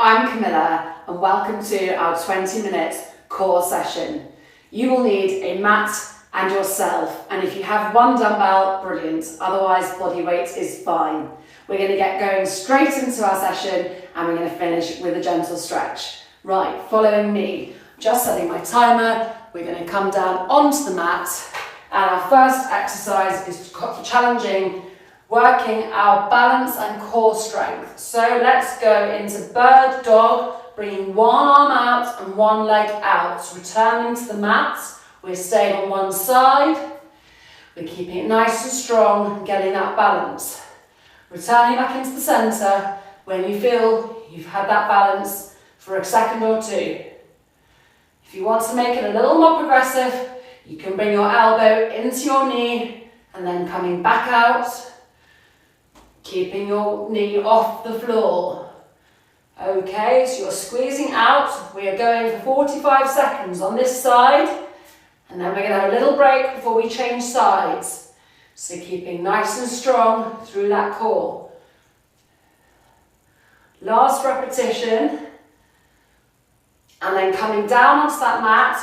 I'm Camilla and welcome to our 20-minute core session. You will need a mat and yourself, and if you have one dumbbell, brilliant, otherwise body weight is fine. We're going to get going straight into our session and we're going to finish with a gentle stretch. Right, following me, just setting my timer, we're going to come down onto the mat, and our first exercise is challenging, working our balance and core strength. So let's go into bird dog, bringing one arm out and one leg out, returning to the mat. We're staying on one side, we're keeping it nice and strong, and getting that balance. Returning back into the centre when you feel you've had that balance for a second or two. If you want to make it a little more progressive, you can bring your elbow into your knee and then coming back out, keeping your knee off the floor. Okay, so you're squeezing out. We are going for 45 seconds on this side, and then we're going to have a little break before we change sides. So keeping nice and strong through that core. Last repetition, and then coming down onto that mat,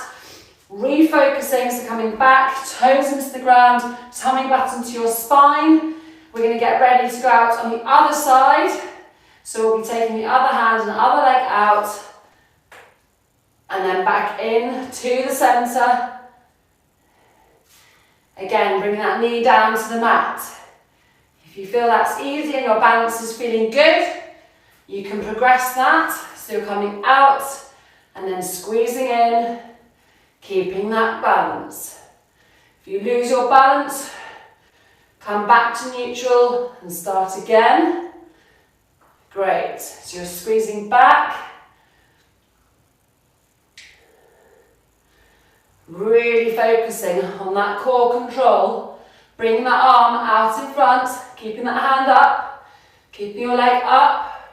refocusing, so coming back, toes into the ground, tummy back into your spine. We're going to get ready to go out on the other side. So we'll be taking the other hand and the other leg out, and then back in to the centre. Again, bringing that knee down to the mat. If you feel that's easy and your balance is feeling good, you can progress that. So you're coming out and then squeezing in, keeping that balance. If you lose your balance, come back to neutral and start again. Great. So you're squeezing back. Really focusing on that core control. Bringing that arm out in front, keeping that hand up, keeping your leg up.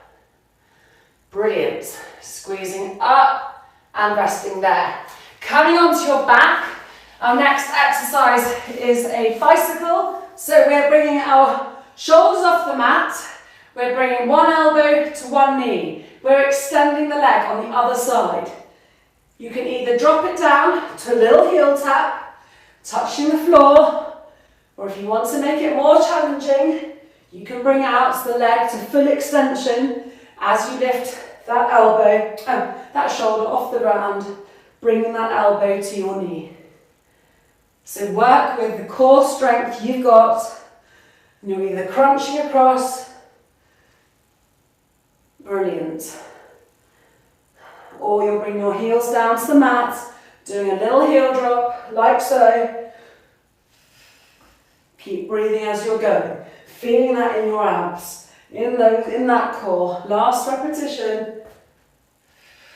Brilliant. Squeezing up and resting there. Coming onto your back, our next exercise is a bicycle. So we're bringing our shoulders off the mat. We're bringing one elbow to one knee. We're extending the leg on the other side. You can either drop it down to a little heel tap, touching the floor, or if you want to make it more challenging, you can bring out the leg to full extension as you lift that elbow, that shoulder off the ground, bringing that elbow to your knee. So work with the core strength you've got, and you're either crunching across, brilliant, or you'll bring your heels down to the mat, doing a little heel drop, like so. Keep breathing as you're going, feeling that in your abs, in that core. Last repetition,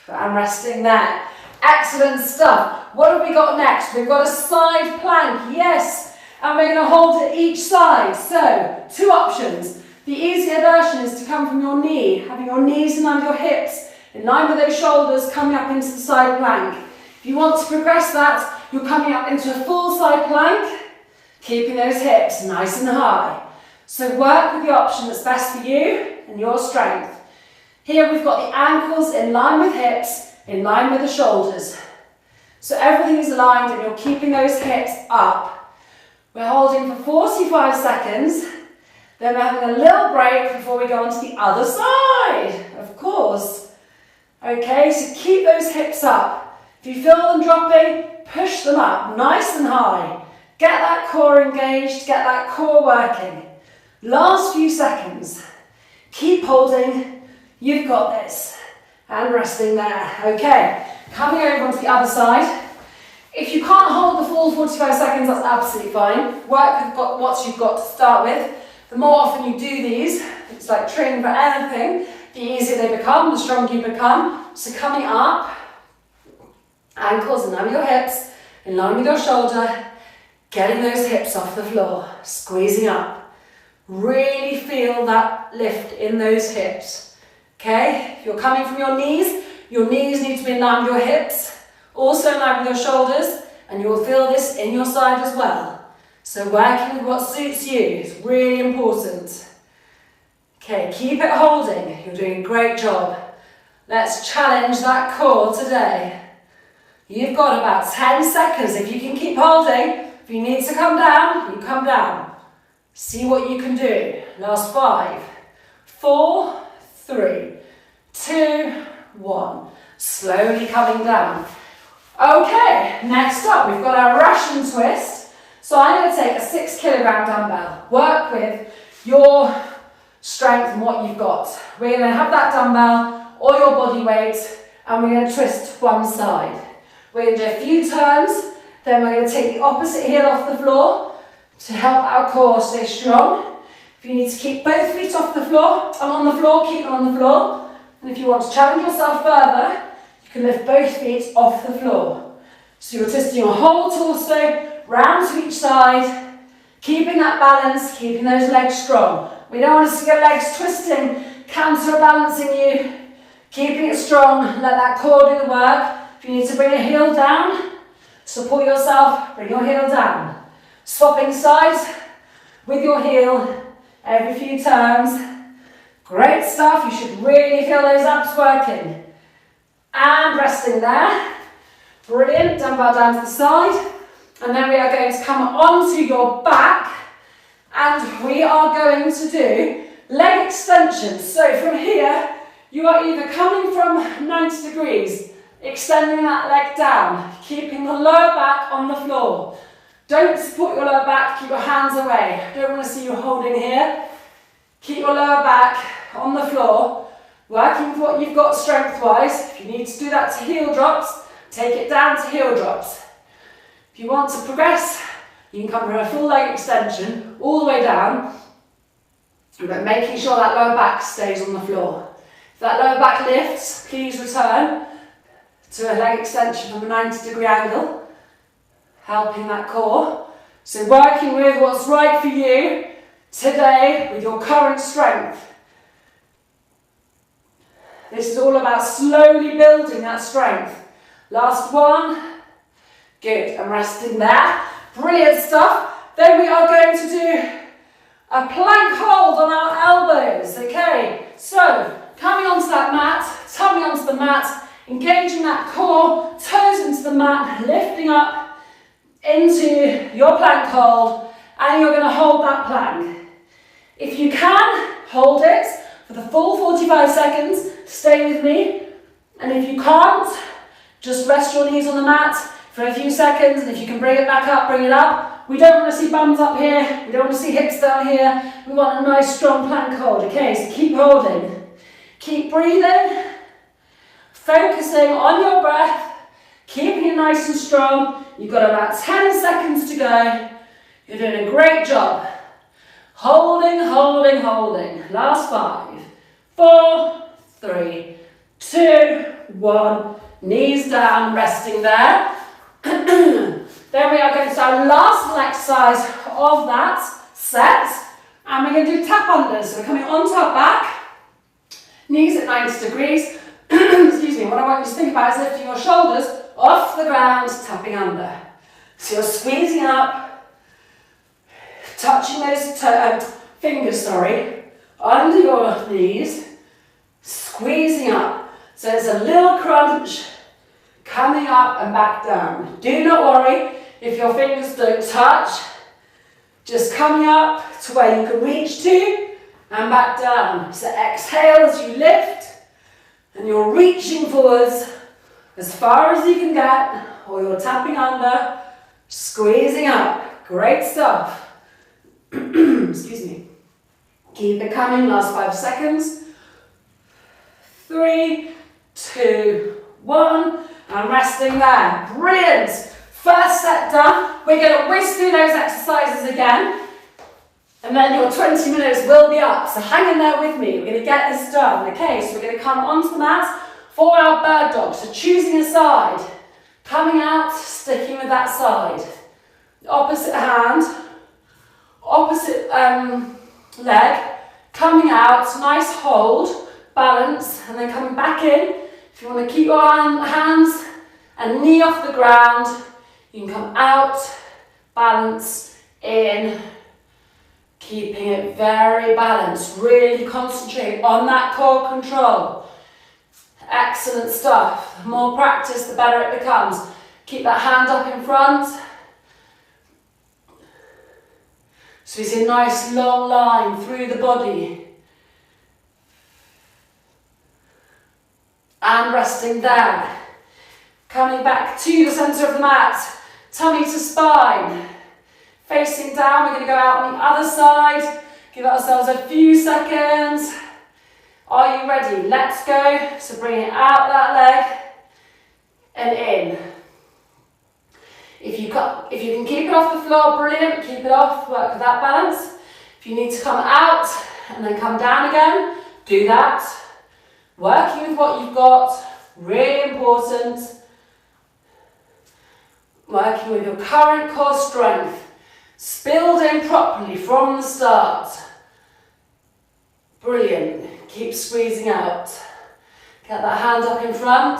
and resting there. Excellent stuff. What have we got next? We've got a side plank, yes, and we're going to hold it each side. So, two options. The easier version is to come from your knee, having your knees in line with your hips, in line with those shoulders, coming up into the side plank. If you want to progress that, you're coming up into a full side plank, keeping those hips nice and high. So work with the option that's best for you and your strength. Here we've got the ankles in line with hips, in line with the shoulders. So everything is aligned and you're keeping those hips up. We're holding for 45 seconds. Then we're having a little break before we go on to the other side, of course. Okay, so keep those hips up. If you feel them dropping, push them up, nice and high. Get that core engaged, get that core working. Last few seconds. Keep holding, you've got this. And resting there. Okay, coming over onto the other side. If you can't hold the full 45 seconds, that's absolutely fine. Work with what you've got to start with. The more often you do these, it's like training for anything, the easier they become, the stronger you become. So coming up, ankles in line with your hips, in line with your shoulder, getting those hips off the floor, squeezing up. Really feel that lift in those hips. Okay, if you're coming from your knees need to be in line with your hips, also in line with your shoulders, and you'll feel this in your side as well. So working with what suits you is really important. Okay, keep it holding. You're doing a great job. Let's challenge that core today. You've got about 10 seconds. If you can keep holding, if you need to come down, you come down. See what you can do. Last 5, 4, 3, 2, 1. Slowly coming down. Okay, next up, we've got our Russian twist. So I'm going to take a 6 kilogram dumbbell. Work with your strength and what you've got. We're going to have that dumbbell or your body weight, and we're going to twist one side. We're going to do a few turns, then we're going to take the opposite heel off the floor to help our core stay strong. If you need to keep both feet off the floor, on the floor, keep them on the floor. And if you want to challenge yourself further, you can lift both feet off the floor. So you're twisting your whole torso, round to each side, keeping that balance, keeping those legs strong. We don't want to see your legs twisting, counterbalancing you. Keeping it strong, let that core do the work. If you need to bring your heel down, support yourself, bring your heel down. Swapping sides with your heel every few turns. Great stuff, you should really feel those abs working. And resting there. Brilliant, dumbbell down to the side. And then we are going to come onto your back and we are going to do leg extensions. So from here, you are either coming from 90 degrees, extending that leg down, keeping the lower back on the floor. Don't support your lower back, keep your hands away. Don't want to see you holding here. Keep your lower back on the floor, working with what you've got strength-wise. If you need to do that to heel drops, take it down to heel drops. If you want to progress, you can come from a full leg extension all the way down, but making sure that lower back stays on the floor. If that lower back lifts, please return to a leg extension from a 90-degree angle, helping that core. So working with what's right for you today with your current strength. This is all about slowly building that strength. Last one. Good, and resting there. Brilliant stuff. Then we are going to do a plank hold on our elbows, okay? So, coming onto that mat, tummy onto the mat, engaging that core, toes into the mat, lifting up into your plank hold, and you're going to hold that plank. If you can, hold it for the full 45 seconds, stay with me, and if you can't, just rest your knees on the mat for a few seconds, and if you can bring it back up, bring it up. We don't want to see bums up here, we don't want to see hips down here, we want a nice strong plank hold, okay, so keep holding. Keep breathing, focusing on your breath, keeping it nice and strong. You've got about 10 seconds to go. You're doing a great job. Holding, holding, holding. Last 5, 4, 3, 2, 1. Knees down, resting there. Then we are going to do our last little exercise of that set. And we're going to do tap unders. So we're coming onto our back. Knees at 90 degrees. Excuse me, what I want you to think about is lifting your shoulders off the ground, tapping under. So you're squeezing up, touching those fingers, under your knees, squeezing up. So there's a little crunch, coming up and back down. Do not worry if your fingers don't touch, just coming up to where you can reach to and back down. So exhale as you lift and you're reaching forwards as far as you can get, or you're tapping under, squeezing up. Great stuff. Excuse me. Keep it coming, last 5 seconds. 3, 2, 1, and resting there. Brilliant. First set done. We're going to whiz through those exercises again. And then your 20 minutes will be up. So hang in there with me. We're going to get this done. Okay, so we're going to come onto the mat for our bird dog. So choosing a side. Coming out, sticking with that side. Opposite hand. Opposite leg. Coming out, nice hold. Balance. And then coming back in. If you want to keep your hands and knee off the ground, you can come out, balance, in. Keeping it very balanced, really concentrate on that core control. Excellent stuff. The more practice, the better it becomes. Keep that hand up in front. So it's a nice long line through the body. And resting down. Coming back to the centre of the mat. Tummy to spine. Facing down, we're going to go out on the other side. Give ourselves a few seconds. Are you ready? Let's go. So bring it out that leg and in. If you can keep it off the floor, brilliant. Keep it off, work with that balance. If you need to come out and then come down again, do that. Working with what you've got, really important. Working with your current core strength. Building properly from the start. Brilliant. Keep squeezing out. Get that hand up in front.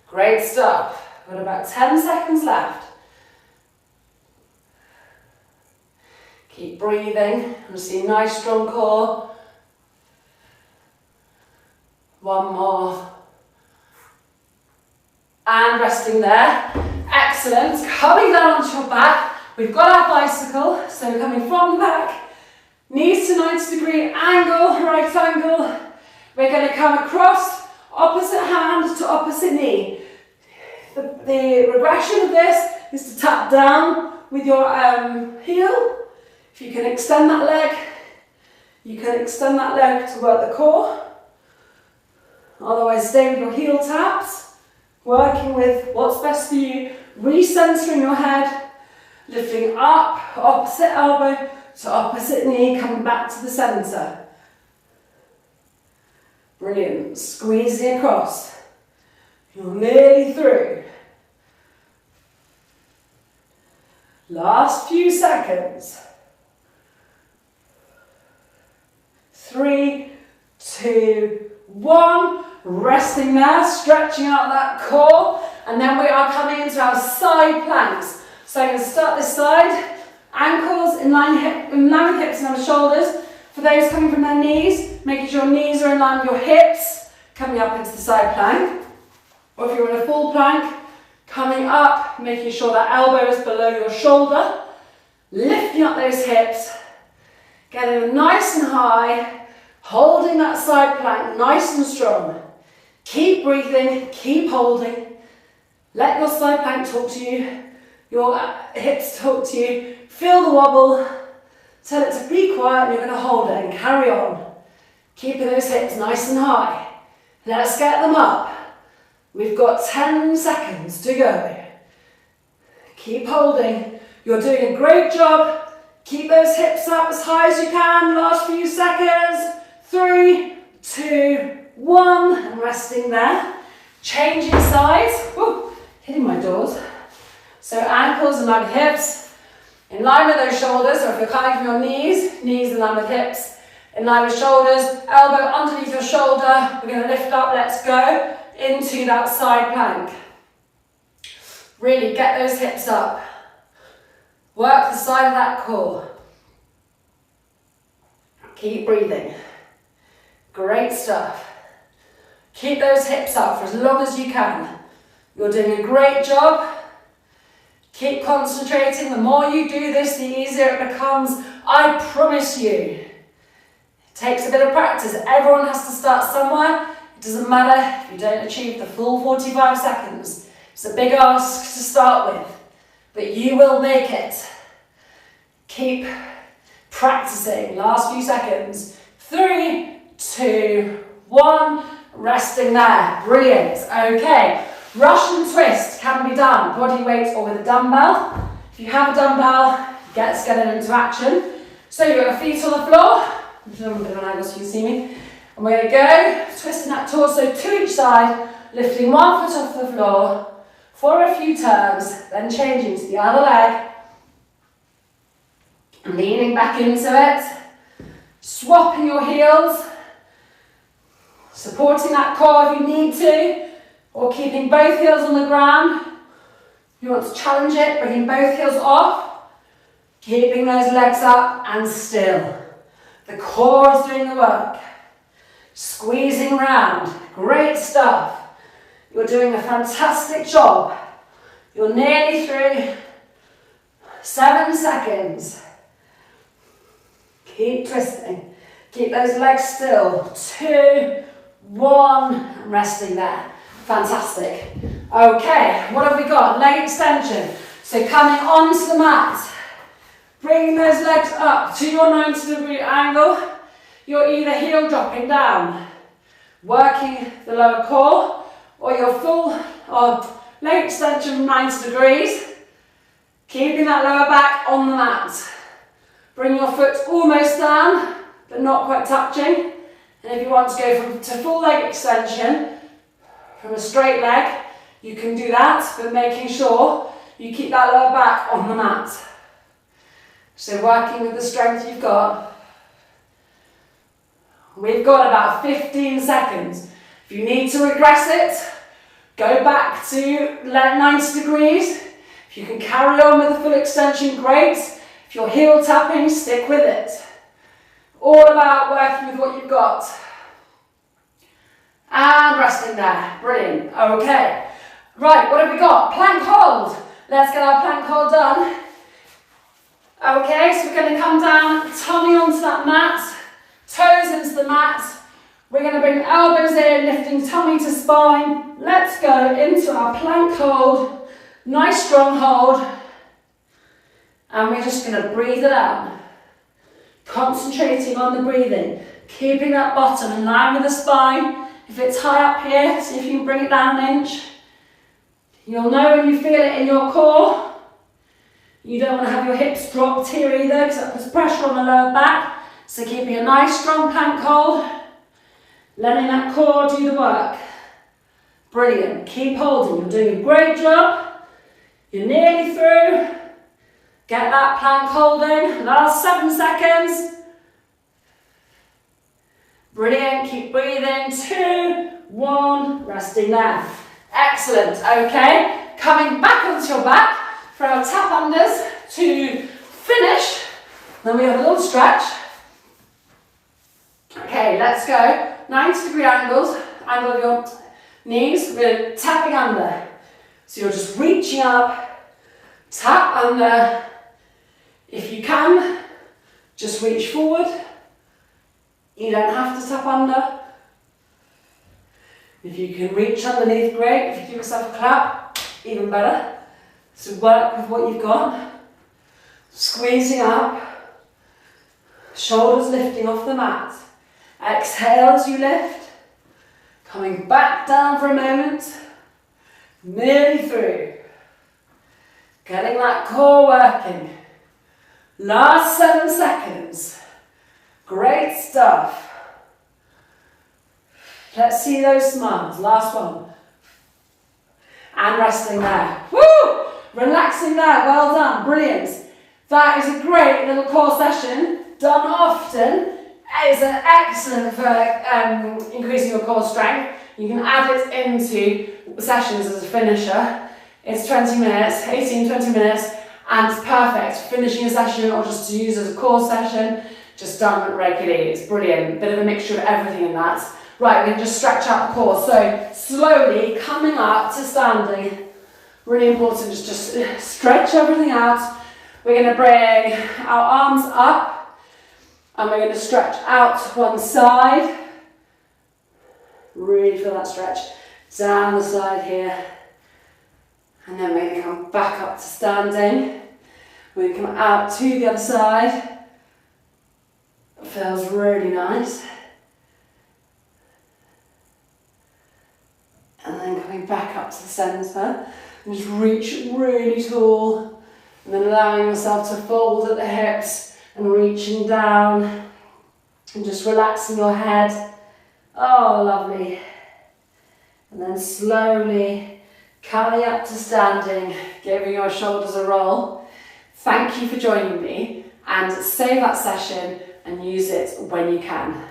Great stuff. Got about 10 seconds left. Keep breathing. And see a nice strong core. One more. And resting there. Excellent. Coming down onto your back. We've got our bicycle. So we're coming from the back. Knees to 90-degree angle, right angle. We're going to come across, opposite hand to opposite knee. The regression of this is to tap down with your heel. If you can extend that leg, you can extend that leg to work the core. Otherwise, stay with your heel taps, working with what's best for you, recentering your head, lifting up, opposite elbow to opposite knee, coming back to the centre. Brilliant. Squeezing across. You're nearly through. Last few seconds. 3, 2, 1. Resting there, stretching out that core. And then we are coming into our side planks. So I'm going to start this side. Ankles in line with hips and our shoulders. For those coming from their knees, making sure your knees are in line with your hips, coming up into the side plank. Or if you're in a full plank, coming up, making sure that elbow is below your shoulder, lifting up those hips, getting them nice and high, holding that side plank nice and strong. Keep breathing, keep holding. Let your side plank talk to you, your hips talk to you. Feel the wobble. Tell it to be quiet and you're going to hold it and carry on. Keeping those hips nice and high. Let's get them up. We've got 10 seconds to go. Keep holding. You're doing a great job. Keep those hips up as high as you can. Last few seconds. 3, 2, 1. And resting there. Changing sides. Woo, hitting my doors. So ankles in line with hips. In line with those shoulders, or if you're coming from your knees, knees in line with hips. In line with shoulders, elbow underneath your shoulder. We're going to lift up, let's go, into that side plank. Really get those hips up. Work the side of that core. Keep breathing. Great stuff. Keep those hips up for as long as you can. You're doing a great job. Keep concentrating. The more you do this, the easier it becomes. I promise you. It takes a bit of practice. Everyone has to start somewhere. It doesn't matter if you don't achieve the full 45 seconds. It's a big ask to start with, but you will make it. Keep practicing. Last few seconds. 3, 2, 1. Resting there. Brilliant. Okay. Russian twist can be done, body weight or with a dumbbell. If you have a dumbbell, let's get it into action. So you've got your feet on the floor. I'm doing a bit of an angle so you can see me. And we're going to go, twisting that torso to each side, lifting one foot off the floor for a few turns, then changing to the other leg. Leaning back into it. Swapping your heels. Supporting that core if you need to. Or keeping both heels on the ground. If you want to challenge it, bringing both heels off. Keeping those legs up and still. The core is doing the work. Squeezing round. Great stuff. You're doing a fantastic job. You're nearly through. 7 seconds. Keep twisting. Keep those legs still. 2, 1, resting there. Fantastic. Okay, what have we got? Leg extension. So coming onto the mat, bringing those legs up to your 90-degree angle. You're either heel dropping down, working the lower core, or your full leg extension 90 degrees, keeping that lower back on the mat. Bring your foot almost down, but not quite touching. And if you want to go to full leg extension, from a straight leg, you can do that, but making sure you keep that lower back on the mat. So working with the strength you've got. We've got about 15 seconds. If you need to regress it, go back to 90 degrees. If you can carry on with the full extension, great. If you're heel tapping, stick with it. All about working with what you've got. And resting there. Brilliant. Okay. Right, what have we got? Plank hold. Let's get our plank hold done. Okay, so we're going to come down, tummy onto that mat, toes into the mat. We're going to bring elbows in, lifting tummy to spine. Let's go into our plank hold. Nice strong hold. And we're just going to breathe it out. Concentrating on the breathing. Keeping that bottom in line with the spine. If it's high up here, see if you can bring it down an inch. You'll know when you feel it in your core. You don't want to have your hips dropped here either because that puts pressure on the lower back. So keeping a nice strong plank hold. Letting that core do the work. Brilliant. Keep holding. You're doing a great job. You're nearly through. Get that plank holding. Last 7 seconds. Brilliant. Keep breathing. 2, 1. Resting there. Excellent. Okay. Coming back onto your back for our tap unders to finish. Then we have a little stretch. Okay, let's go. 90-degree angles. Angle of your knees. We're tapping under. So you're just reaching up. Tap under. If you can, just reach forward. You don't have to tap under. If you can reach underneath, great. If you give yourself a clap, even better. So work with what you've got. Squeezing up. Shoulders lifting off the mat. Exhale as you lift. Coming back down for a moment. Nearly through. Getting that core working. Last 7 seconds. Great stuff. Let's see those smiles. Last one. And resting there. Woo! Relaxing there. Well done. Brilliant. That is a great little core session. Done often. It is excellent for increasing your core strength. You can add it into sessions as a finisher. It's 20 minutes, 18, 20 minutes, and it's perfect for finishing a session or just to use as a core session, just done regularly. It's brilliant. Bit of a mixture of everything in that. Right, we can just stretch out the core. So slowly coming up to standing. Really important, just stretch everything out. We're going to bring our arms up and we're going to stretch out to one side. Really feel that stretch. Down the side here. And then we're going to come back up to standing. We're going to come out to the other side. Feels really nice. And then coming back up to the centre. And just reach really tall. And then allowing yourself to fold at the hips and reaching down. And just relaxing your head. Oh, lovely. And then slowly coming up to standing, giving your shoulders a roll. Thank you for joining me, and save that session and use it when you can.